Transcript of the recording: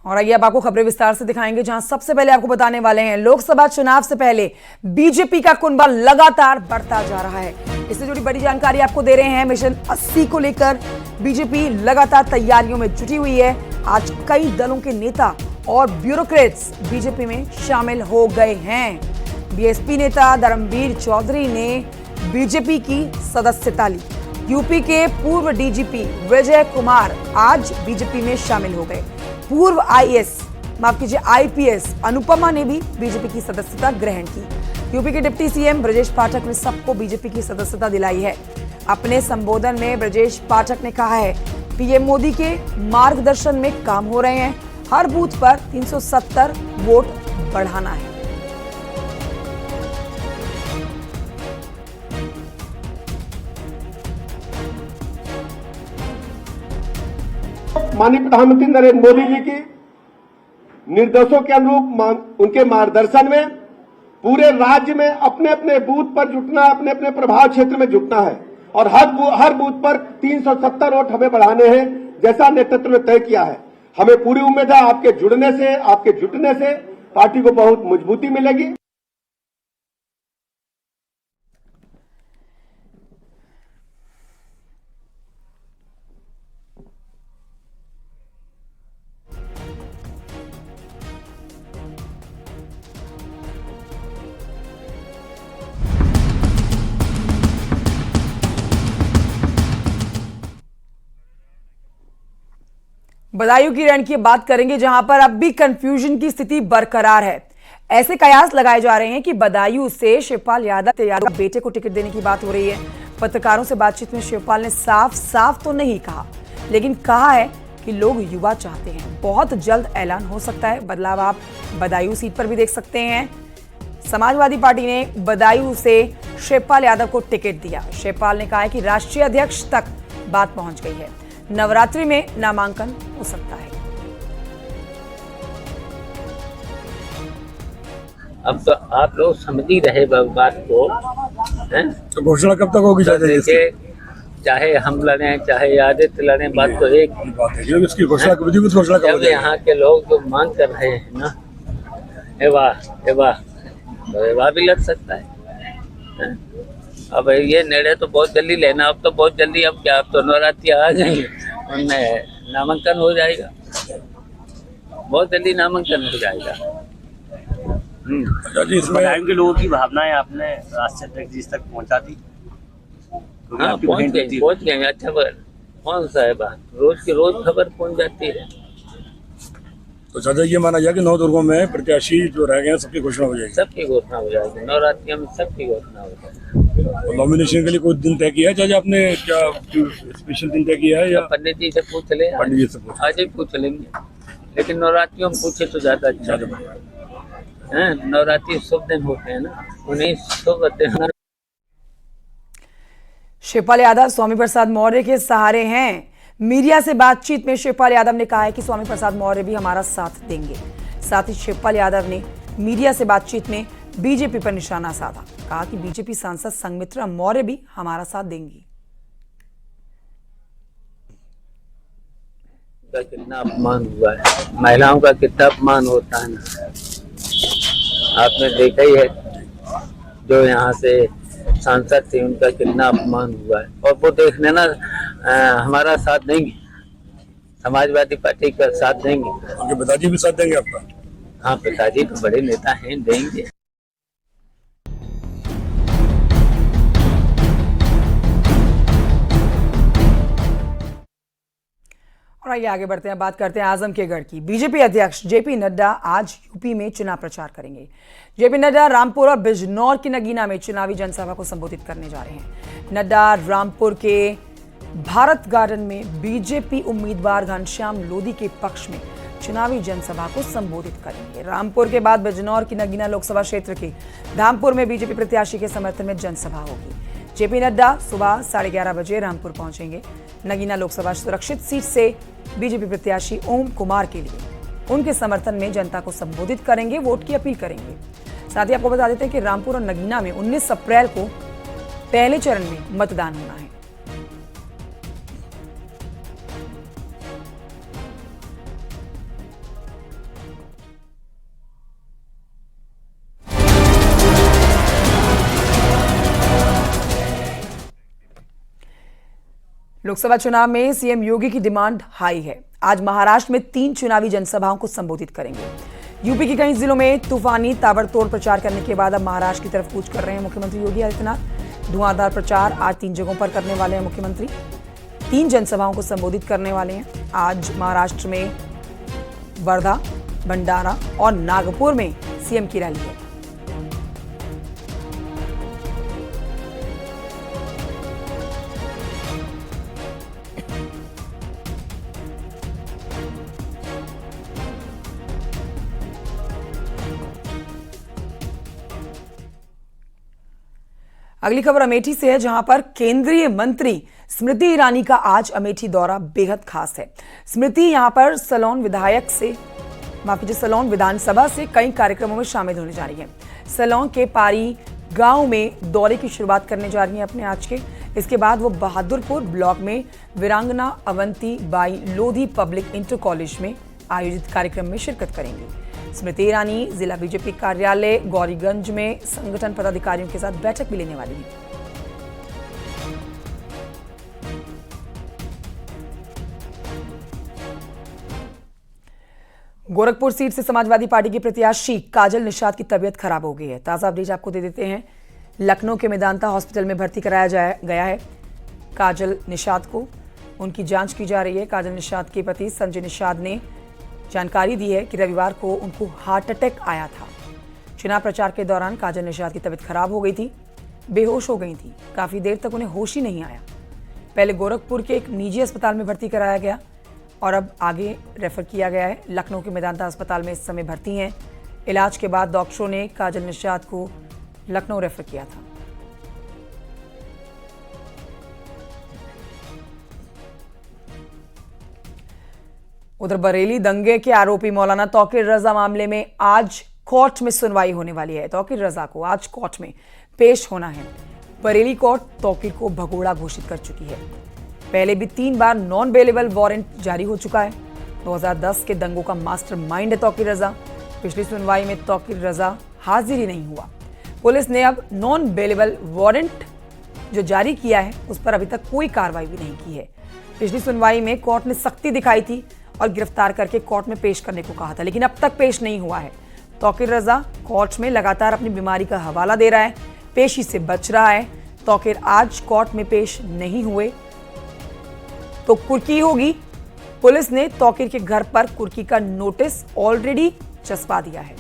और आइए अब आपको खबरें विस्तार से दिखाएंगे, जहां सबसे पहले आपको बताने वाले हैं लोकसभा चुनाव से पहले बीजेपी का कुनबा लगातार बढ़ता जा रहा है। इससे जुड़ी बड़ी जानकारी आपको दे रहे हैं। मिशन 80 को लेकर बीजेपी लगातार तैयारियों में जुटी हुई है। आज कई दलों के नेता और ब्यूरोक्रेट्स बीजेपी में शामिल हो गए हैं। बीएसपी नेता धर्मवीर चौधरी ने बीजेपी की सदस्यता ली। यूपी के पूर्व डीजीपी विजय कुमार आज बीजेपी में शामिल हो गए। पूर्व आईपीएस अनुपमा ने भी बीजेपी की सदस्यता ग्रहण की। यूपी के डिप्टी सीएम ब्रजेश पाठक ने सबको बीजेपी की सदस्यता दिलाई है। अपने संबोधन में ब्रजेश पाठक ने कहा है, पीएम मोदी के मार्गदर्शन में काम हो रहे हैं। हर बूथ पर 370 वोट बढ़ाना है। माननीय प्रधानमंत्री नरेंद्र मोदी जी की निर्देशों के अनुरूप उनके मार्गदर्शन में पूरे राज्य में अपने अपने बूथ पर जुटना, अपने अपने प्रभाव क्षेत्र में जुटना है और हर बूथ पर 370 वोट हमें बढ़ाने हैं, जैसा नेतृत्व ने तय किया है। हमें पूरी उम्मीद है आपके जुड़ने से, आपके जुटने से पार्टी को बहुत मजबूती मिलेगी। बदायूं की रण की बात करेंगे, जहां पर अब भी कंफ्यूजन की स्थिति बरकरार है। ऐसे कयास लगाए जा रहे हैं कि बदायूं से शिवपाल यादव बेटे को टिकट देने की बात हो रही है। पत्रकारों से बातचीत में शिवपाल ने साफ तो नहीं कहा, लेकिन कहा है कि लोग युवा चाहते हैं। बहुत जल्द ऐलान हो सकता है बदलाव। आप बदायूं सीट पर भी देख सकते हैं। समाजवादी पार्टी ने बदायूं से शिवपाल यादव को टिकट दिया। शिवपाल ने कहा है कि राष्ट्रीय अध्यक्ष तक बात पहुंच गई है। नवरात्रि में नामांकन हो सकता है। अब तो आप लोग समझ ही रहे बात को, हैं? तो घोषणा कब तक होगी? चाहे हम लड़े, चाहे आदित्य लड़े, बात तो एक बात है। इसकी घोषणा कब होगी? जब यहाँ के लोग जो मांग कर रहे हैं ना, एवा भी लड़ सकता है। अब ये निर्णय तो बहुत जल्दी लेना। अब तो बहुत जल्दी, अब क्या, अब तो नवरात्रि आ जाएंगे, उनमें नामांकन हो जाएगा। बहुत जल्दी नामांकन हो जाएगा। बदायूं के लोगों की भावनाएं आपने राष्ट्रीय अध्यक्ष जी तक पहुंचा दी? हाँ, पहुंच गए। अच्छा, कौन सा है बात, रोज की रोज खबर पहुंच जाती है। तो चाचा ये माना जाए कि 9 दुर्गों में प्रत्याशी जो रह गए हैं सबकी घोषणा हो जाएगी? सबकी घोषणा हो जाएगी। नवरात्रि में सबकी घोषणा हो जाएगी। तो नॉमिनेशन के लिए कोई दिन तय किया है चाचा आपने? क्या स्पेशल दिन तय किया है या पंडित जी से पूछ ले? पंडित जी से पूछ, आज ही पूछ लेंगे, लेकिन नवरात्रियों में पूछे तो ज्यादा अच्छा है। नवरात्रि शुभ दिन होते हैं ना, उन्हें शुभ दिन। शिवपाल यादव स्वामी प्रसाद मौर्य के सहारे हैं। मीडिया से बातचीत में शिवपाल यादव ने कहा है कि स्वामी प्रसाद मौर्य भी हमारा साथ देंगे। साथ ही शिवपाल यादव ने मीडिया से बातचीत में बीजेपी पर निशाना साधा। कहा कि बीजेपी सांसद संघमित्रा मौर्य भी हमारा साथ देंगी। कितना अपमान हुआ है, महिलाओं का कितना अपमान होता है ना, आपने देखा ही है। जो यहाँ से सांसद थे उनका कितना अपमान हुआ है, और वो देखने ना हमारा साथ देंगे, समाजवादी पार्टी का साथ देंगे। उनके पिताजी भी साथ देंगे आपका? हाँ, पिताजी तो बड़े नेता हैं, देंगे। और आइए आगे बढ़ते हैं, बात करते हैं आजमगढ़ की। बीजेपी अध्यक्ष जेपी नड्डा आज यूपी में चुनाव प्रचार करेंगे। जेपी नड्डा रामपुर और बिजनौर की नगीना में चुनावी जनसभा को संबोधित करने जा रहे हैं। नड्डा रामपुर के भारत गार्डन में बीजेपी उम्मीदवार घनश्याम लोधी के पक्ष में चुनावी जनसभा को संबोधित करेंगे। रामपुर के बाद बिजनौर की नगीना लोकसभा क्षेत्र के धामपुर में बीजेपी प्रत्याशी के समर्थन में जनसभा होगी। जेपी नड्डा सुबह 11:30 बजे रामपुर पहुंचेंगे। नगीना लोकसभा सुरक्षित सीट से बीजेपी प्रत्याशी ओम कुमार के लिए उनके समर्थन में जनता को संबोधित करेंगे, वोट की अपील करेंगे। साथ ही आपको बता देते हैं कि रामपुर और नगीना में 19 अप्रैल को पहले चरण में मतदान होना है। लोकसभा चुनाव में सीएम योगी की डिमांड हाई है। आज महाराष्ट्र में 3 चुनावी जनसभाओं को संबोधित करेंगे। यूपी के कई जिलों में तूफानी ताबड़तोड़ प्रचार करने के बाद अब महाराष्ट्र की तरफ कूच कर रहे हैं मुख्यमंत्री योगी आदित्यनाथ। धुआंधार प्रचार आज 3 जगहों पर करने वाले हैं मुख्यमंत्री। 3 जनसभाओं को संबोधित करने वाले हैं। आज महाराष्ट्र में वर्धा, भंडारा और नागपुर में सीएम की रैली है। अगली खबर अमेठी से है, जहां पर केंद्रीय मंत्री स्मृति ईरानी का आज अमेठी दौरा बेहद खास है। स्मृति यहां पर सलोन विधानसभा से कई कार्यक्रमों में शामिल होने जा रही है। सलोन के पारी गांव में दौरे की शुरुआत करने जा रही है अपने आज के। इसके बाद वो बहादुरपुर ब्लॉक में वीरांगना Avanti by Lodhi public inter college में आयोजित कार्यक्रम में शिरकत करेंगी। स्मृति ईरानी जिला बीजेपी कार्यालय गौरीगंज में संगठन पदाधिकारियों के साथ बैठक भी लेने वाली है। गोरखपुर सीट से समाजवादी पार्टी की प्रत्याशी काजल निषाद की तबीयत खराब हो गई है। ताजा अपडेट आपको दे देते हैं। लखनऊ के मेदांता हॉस्पिटल में भर्ती कराया गया है काजल निषाद को। उनकी जांच की जा रही है। काजल निषाद के पति संजय निषाद ने जानकारी दी है कि रविवार को उनको हार्ट अटैक आया था। चुनाव प्रचार के दौरान काजल निषाद की तबीयत खराब हो गई थी, बेहोश हो गई थी। काफी देर तक उन्हें होश ही नहीं आया। पहले गोरखपुर के एक निजी अस्पताल में भर्ती कराया गया और अब आगे रेफर किया गया है। लखनऊ के मेदांता अस्पताल में इस समय भर्ती हैं। इलाज के बाद डॉक्टरों ने काजल निषाद को लखनऊ रेफर किया था। उधर बरेली दंगे के आरोपी मौलाना तौकीर रजा मामले में आज कोर्ट में सुनवाई होने वाली है। तौकीर रजा को आज कोर्ट में पेश होना है। बरेली कोर्ट तौकीर को भगोड़ा घोषित कर चुकी है। पहले भी 3 बार नॉन बेलेबल वारंट जारी हो चुका है। 2010 के दंगों का मास्टरमाइंड है तौकीर रजा। पिछली सुनवाई में तौकीर रजा हाजिर ही नहीं हुआ। पुलिस ने अब नॉन बेलेबल वारंट जो जारी किया है उस पर अभी तक कोई कार्रवाई भी नहीं की है। पिछली सुनवाई में कोर्ट ने सख्ती दिखाई थी और गिरफ्तार करके कोर्ट में पेश करने को कहा था, लेकिन अब तक पेश नहीं हुआ है। तौकीर रजा कोर्ट में लगातार अपनी बीमारी का हवाला दे रहा है, पेशी से बच रहा है। तौकीर आज कोर्ट में पेश नहीं हुए तो कुर्की होगी। पुलिस ने तौकीर के घर पर कुर्की का नोटिस ऑलरेडी चस्पा दिया है।